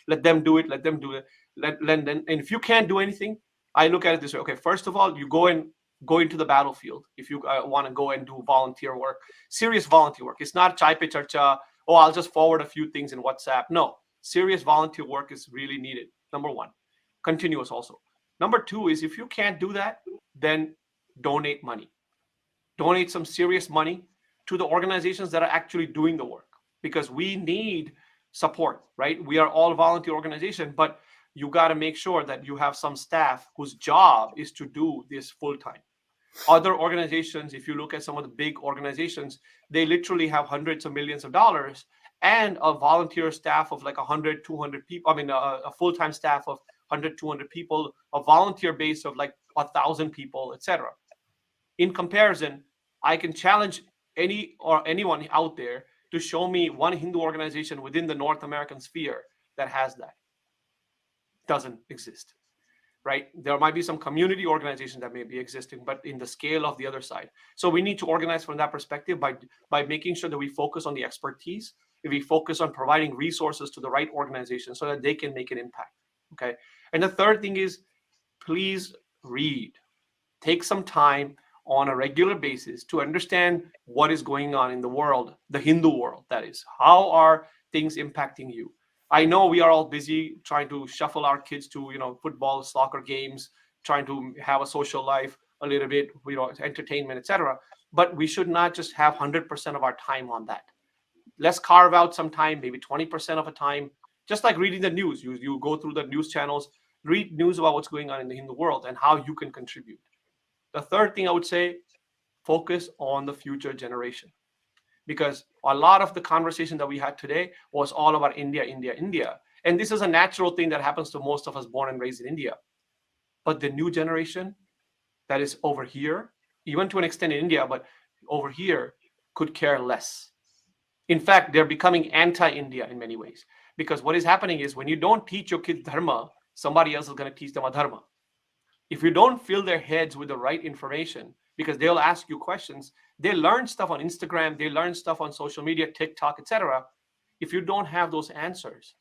let them do it. Let them do it. And if you can't do anything, I look at it this way. Okay, first of all, you go into the battlefield. If you want to go and do volunteer work, serious volunteer work. It's not chai pe charcha. Oh, I'll just forward a few things in WhatsApp. No, serious volunteer work is really needed. Number one, continuous also. Number two is if you can't do that, then donate money. Donate some serious money to the organizations that are actually doing the work, because we need support, right? We are all volunteer organization, but you got to make sure that you have some staff whose job is to do this full time. Other organizations, if you look at some of the big organizations, they literally have hundreds of millions of dollars and a volunteer staff of like 100, 200 people. I mean, a full-time staff of 100, 200 people, a volunteer base of like 1,000 people, etc. In comparison, I can challenge anyone out there to show me one Hindu organization within the North American sphere that has that. Doesn't exist, right? There might be some community organizations that may be existing, but in the scale of the other side. So we need to organize from that perspective by making sure that we focus on the expertise, if we focus on providing resources to the right organization so that they can make an impact. Okay. And the third thing is, please read. Take some time on a regular basis to understand what is going on in the world, the Hindu world, that is. How are things impacting you? I know we are all busy trying to shuffle our kids to, football, soccer games, trying to have a social life a little bit, entertainment, etc. But we should not just have 100% of our time on that. Let's carve out some time, maybe 20% of a time, just like reading the news. You go through the news channels, read news about what's going on in the Hindu world and how you can contribute. The third thing I would say, focus on the future generation. Because a lot of the conversation that we had today was all about India, India, India. And this is a natural thing that happens to most of us born and raised in India. But the new generation that is over here, even to an extent in India, but over here, could care less. In fact, they're becoming anti-India in many ways. Because what is happening is when you don't teach your kids dharma, somebody else is going to teach them adharma. If you don't fill their heads with the right information, because they'll ask you questions, they learn stuff on Instagram, they learn stuff on social media, TikTok, etc. If you don't have those answers,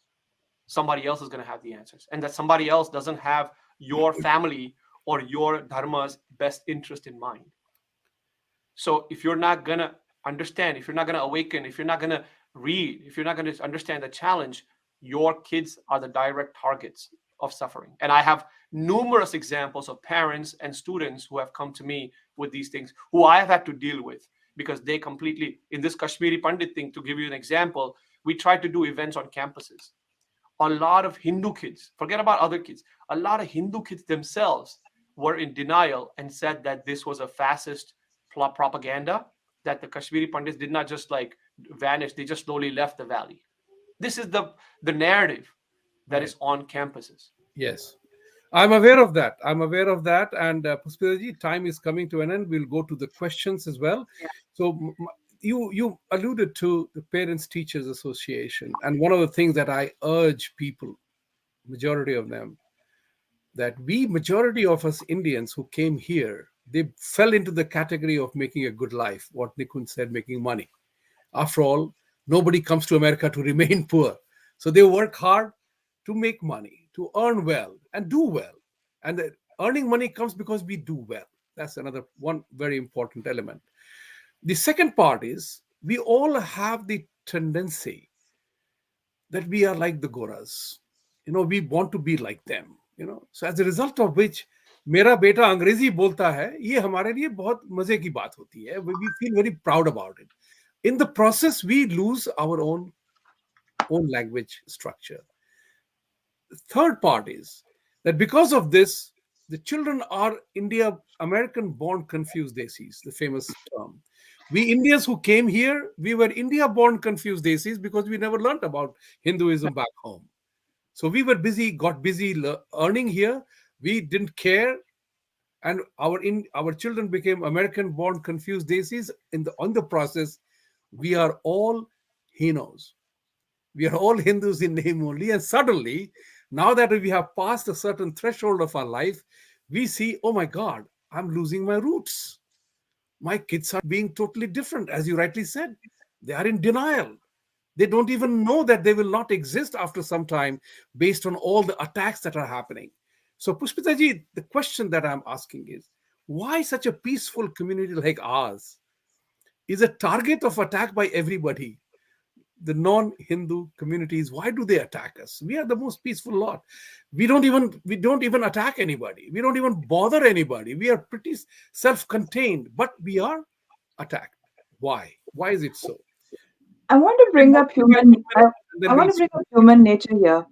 somebody else is going to have the answers. And that somebody else doesn't have your family or your dharma's best interest in mind. So if you're not going to understand, if you're not going to awaken, if you're not going to read, if you're not going to understand the challenge, your kids are the direct targets of suffering. And I have numerous examples of parents and students who have come to me with these things, who I have had to deal with because they completely, in this Kashmiri Pandit thing, to give you an example, we tried to do events on campuses. A lot of Hindu kids, forget about other kids, a lot of Hindu kids themselves were in denial and said that this was a fascist propaganda, that the Kashmiri Pandits did not just like vanish, they just slowly left the valley. This is the narrative that is on campuses. Yes, I'm aware of that. And Pushpita ji, time is coming to an end. We'll go to the questions as well. Yeah. So you alluded to the Parents Teachers Association, and one of the things that I urge people, majority of them, that we, majority of us Indians who came here, they fell into the category of making a good life, what Nikunj said, making money. After all, nobody comes to America to remain poor. So they work hard to make money, to earn well and do well. And the earning money comes because we do well. That's another one very important element. The second part is we all have the tendency that we are like the Goras. We want to be like them. So as a result of which, मेरा बेटा अंग्रेजी बोलता है, ये हमारे लिए बहुत मजे की बात होती है. We feel very proud about it. In the process, we lose our own language structure. The third part is that because of this, the children are American born confused desis, the famous term. We Indians who came here, we were India born confused desis because we never learned about Hinduism back home. So we were got busy earning here. We didn't care. And our children became American born confused desis. On the process, we are all Hinos. We are all Hindus in name only. And suddenly, now that we have passed a certain threshold of our life, we see, oh my God, I'm losing my roots. My kids are being totally different, as you rightly said. They are in denial. They don't even know that they will not exist after some time based on all the attacks that are happening. So, Pushpita ji, the question that I'm asking is, why such a peaceful community like ours is a target of attack by everybody? The non-Hindu communities, why do they attack us? We are the most peaceful lot. We don't even attack anybody. We don't even bother anybody. We are pretty self-contained, but we are attacked. Why? Why is it so? I want to bring up human nature here.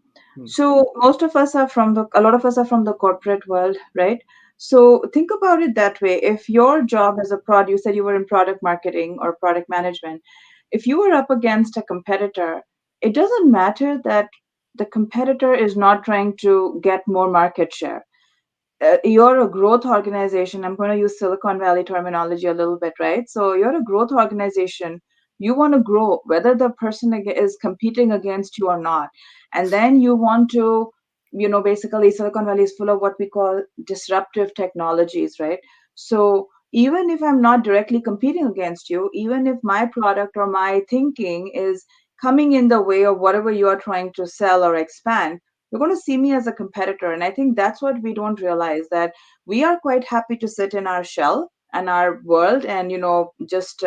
So most of us are a lot of us are from the corporate world, right? So think about it that way. If your job as you said you were in product marketing or product management, if you were up against a competitor, it doesn't matter that the competitor is not trying to get more market share. You're a growth organization. I'm going to use Silicon Valley terminology a little bit, right? So you're a growth organization. You want to grow, whether the person is competing against you or not. And then you want to, basically Silicon Valley is full of what we call disruptive technologies, right? So even if I'm not directly competing against you, even if my product or my thinking is coming in the way of whatever you are trying to sell or expand, you're going to see me as a competitor. And I think that's what we don't realize, that we are quite happy to sit in our shell and our world and just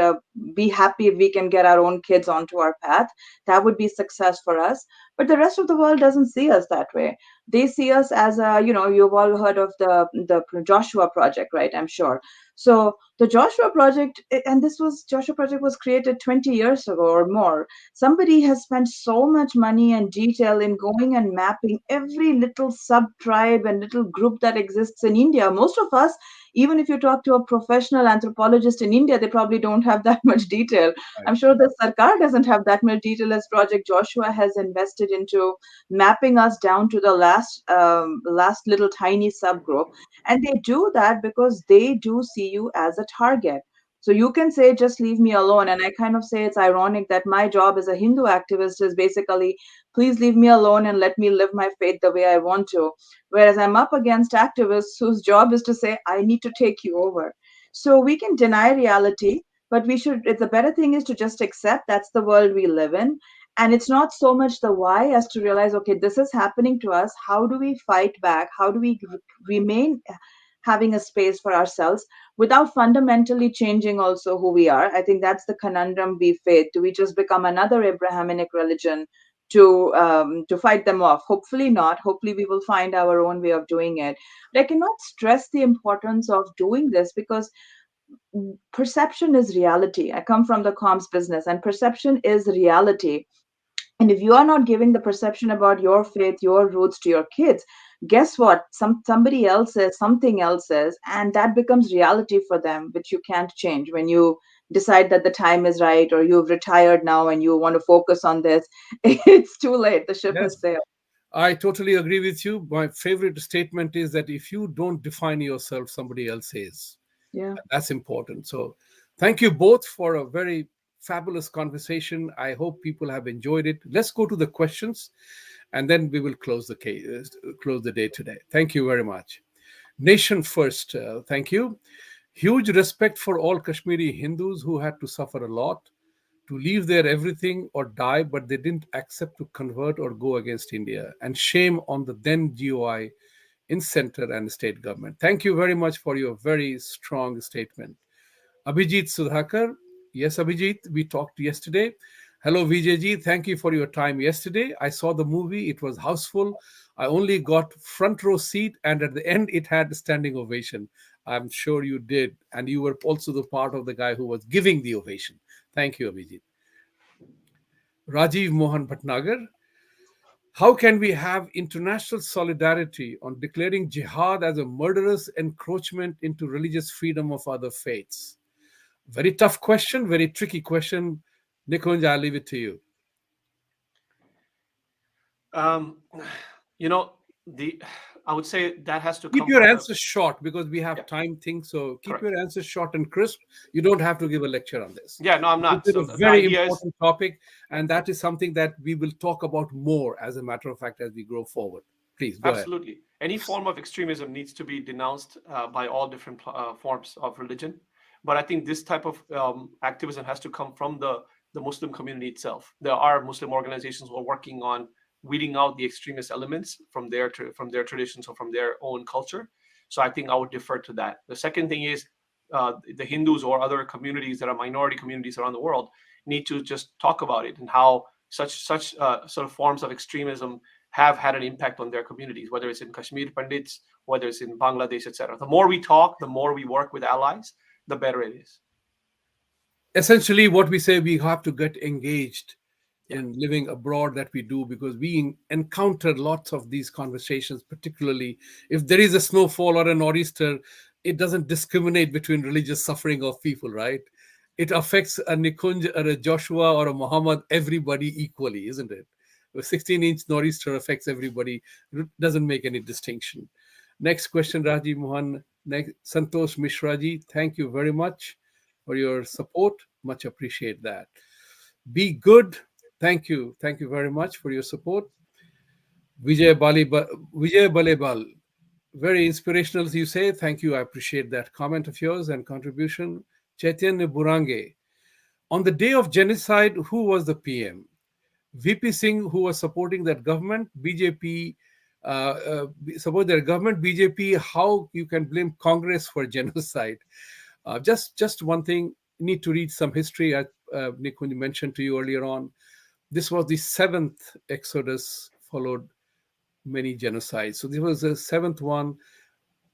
be happy if we can get our own kids onto our path. That would be success for us. But the rest of the world doesn't see us that way. They see us as you've all heard of the Joshua project, right? I'm sure. So the Joshua project, and Joshua project was created 20 years ago or more. Somebody has spent so much money and detail in going and mapping every little sub tribe and little group that exists in India. Most of us, even if you talk to a professional anthropologist in India, they probably don't have that much detail. Right. I'm sure the Sarkar doesn't have that much detail as Project Joshua has invested into mapping us down to the last little tiny subgroup. And they do that because they do see you as a target. So you can say, just leave me alone. And I kind of say it's ironic that my job as a Hindu activist is basically, please leave me alone and let me live my faith the way I want to. Whereas I'm up against activists whose job is to say, I need to take you over. So we can deny reality, but the better thing is to just accept that's the world we live in. And it's not so much the why as to realize, okay, this is happening to us. How do we fight back? How do we remain having a space for ourselves without fundamentally changing also who we are? I think that's the conundrum we face. Do we just become another Abrahamic religion to fight them off? Hopefully not. Hopefully we will find our own way of doing it. But I cannot stress the importance of doing this because perception is reality. I come from the comms business, and perception is reality. And if you are not giving the perception about your faith, your roots to your kids, guess what? Somebody else says, something else says, and that becomes reality for them, which you can't change. When you decide that the time is right, or you've retired now and you want to focus on this, it's too late. The ship has sailed. I totally agree with you. My favorite statement is that if you don't define yourself, somebody else is. Yeah. That's important. So thank you both for a very fabulous conversation. I hope people have enjoyed it. Let's go to the questions, and then we will close the day today. Thank you very much. Nation first. Thank you. Huge respect for all Kashmiri Hindus who had to suffer a lot to leave their everything or die, but they didn't accept to convert or go against India. And shame on the then GOI in center and state government. Thank you very much for your very strong statement. Abhijit Sudhakar. Yes, Abhijit, we talked yesterday. Hello, Vijayji. Thank you for your time yesterday. I saw the movie. It was houseful. I only got front row seat, and at the end, it had standing ovation. I'm sure you did. And you were also the part of the guy who was giving the ovation. Thank you, Abhijit. Rajiv Mohan Bhatnagar. How can we have international solidarity on declaring jihad as a murderous encroachment into religious freedom of other faiths? Very tough question, very tricky question. Nikunj, I'll leave it to you. Um, you know, I would say that has to Keep come your from answers short because we have time things. So keep Correct. your answers short and crisp. You don't have to give a lecture on this. Yeah, no, I'm not. This So is a the very idea important topic, and that is something that we will talk about more, as a matter of fact, as we go forward. Please go ahead. Absolutely. Any form of extremism needs to be denounced by all different forms of religion. But I think this type of activism has to come from the Muslim community itself. There are Muslim organizations who are working on weeding out the extremist elements from their traditions or from their own culture. So I think I would defer to that. The second thing is the Hindus or other communities that are minority communities around the world need to just talk about it and how such sort of forms of extremism have had an impact on their communities, whether it's in Kashmir Pandits, whether it's in Bangladesh, etc. The more we talk, the more we work with allies, the better it is. Essentially, what we say, we have to get engaged in living abroad, that we do, because we encounter lots of these conversations, particularly if there is a snowfall or a nor'easter. It doesn't discriminate between religious suffering of people, right? It affects a Nikunj or a Joshua or a Muhammad, everybody equally, isn't it? A 16-inch nor'easter affects everybody. It doesn't make any distinction. Next question, Rajiv Mohan. Next, Santosh Mishraji. Thank you very much for your support. Much appreciate that. Be good. Thank you. Thank you very much for your support. Vijay Balebal. Very inspirational, as you say. Thank you. I appreciate that comment of yours and contribution. Chaitanya Burange. On the day of genocide, who was the PM? VP Singh, who was supporting that government, BJP, support their government, BJP. How you can blame Congress for genocide? Just one thing, you need to read some history. Nikunj mentioned to you earlier on. This was the seventh exodus, followed many genocides. So this was the seventh one.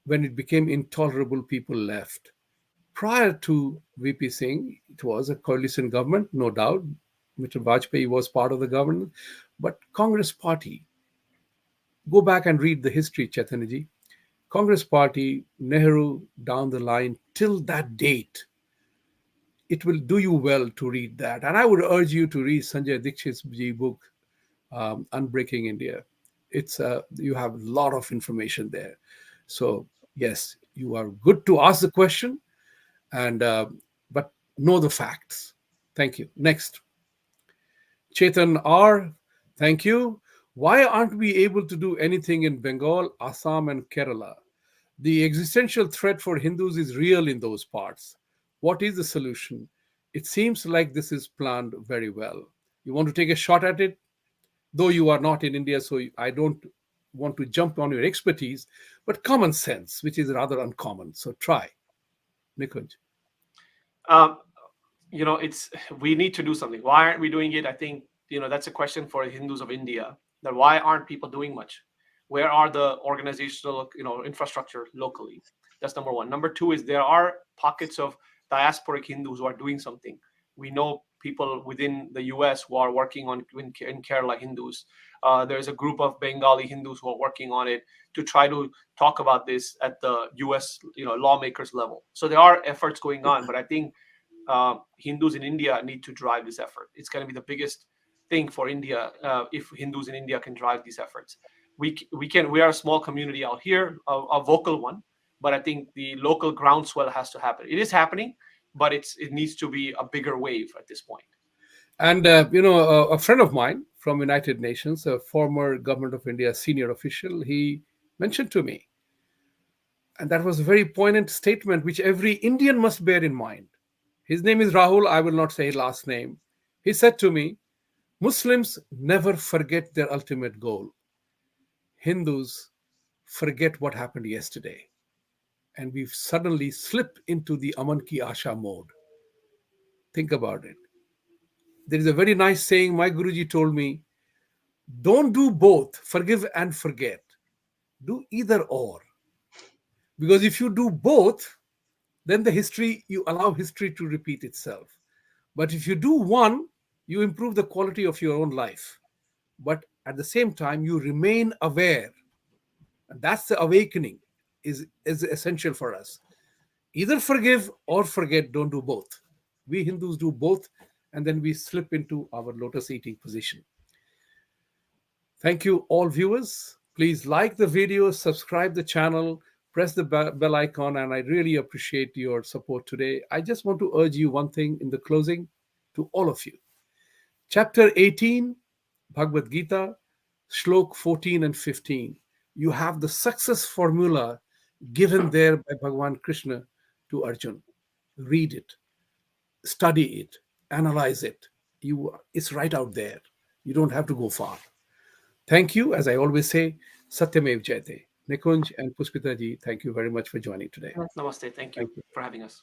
When it became intolerable, people left. Prior to VP Singh, it was a coalition government, no doubt. Mr. Vajpayee was part of the government, but Congress Party, go back and read the history, Chaitanyaji. Congress Party, Nehru, down the line, till that date, it will do you well to read that. And I would urge you to read Sanjay Dikshit's book, Unbreaking India. It's you have a lot of information there. So yes, you are good to ask the question, and but know the facts. Thank you. Next, Chetan R. Thank you. Why aren't we able to do anything in Bengal, Assam, and Kerala? The existential threat for Hindus is real in those parts. What is the solution? It seems like this is planned very well. You want to take a shot at it? Though you are not in India, so I don't want to jump on your expertise, but common sense, which is rather uncommon. So try. Nikunj. We need to do something. Why aren't we doing it? I think, that's a question for Hindus of India, that why aren't people doing much? Where are the organizational, infrastructure locally? That's number one. Number two is there are pockets of diasporic Hindus who are doing something. We know people within the US who are working on in Kerala Hindus. There's a group of Bengali Hindus who are working on it to try to talk about this at the US, lawmakers level. So there are efforts going on, but I think Hindus in India need to drive this effort. It's going to be the biggest thing for India if Hindus in India can drive these efforts. We are a small community out here, a vocal one, but I think the local groundswell has to happen. It is happening, but it needs to be a bigger wave at this point. And, a friend of mine from United Nations, a former Government of India senior official, he mentioned to me, and that was a very poignant statement which every Indian must bear in mind. His name is Rahul. I will not say his last name. He said to me, Muslims never forget their ultimate goal. Hindus forget what happened yesterday. And we've suddenly slipped into the Aman Ki Asha mode. Think about it. There is a very nice saying my Guruji told me, don't do both, forgive and forget. Do either or. Because if you do both, then you allow history to repeat itself. But if you do one, you improve the quality of your own life. But at the same time, you remain aware. And that's the awakening is essential for us. Either forgive or forget, don't do both. We Hindus do both, and then we slip into our lotus eating position. Thank you, all viewers. Please like the video, subscribe the channel, press the bell icon, and I really appreciate your support today. I just want to urge you one thing in the closing to all of you. Chapter 18, Bhagavad Gita, Shlok 14 and 15. You have the success formula given there by Bhagavan Krishna to Arjun. Read it, study it, analyze it. It's right out there. You don't have to go far. Thank you. As I always say, Satyamev Jayate. Nikunj and Pushpita ji, thank you very much for joining today. Namaste. Thank you for having us.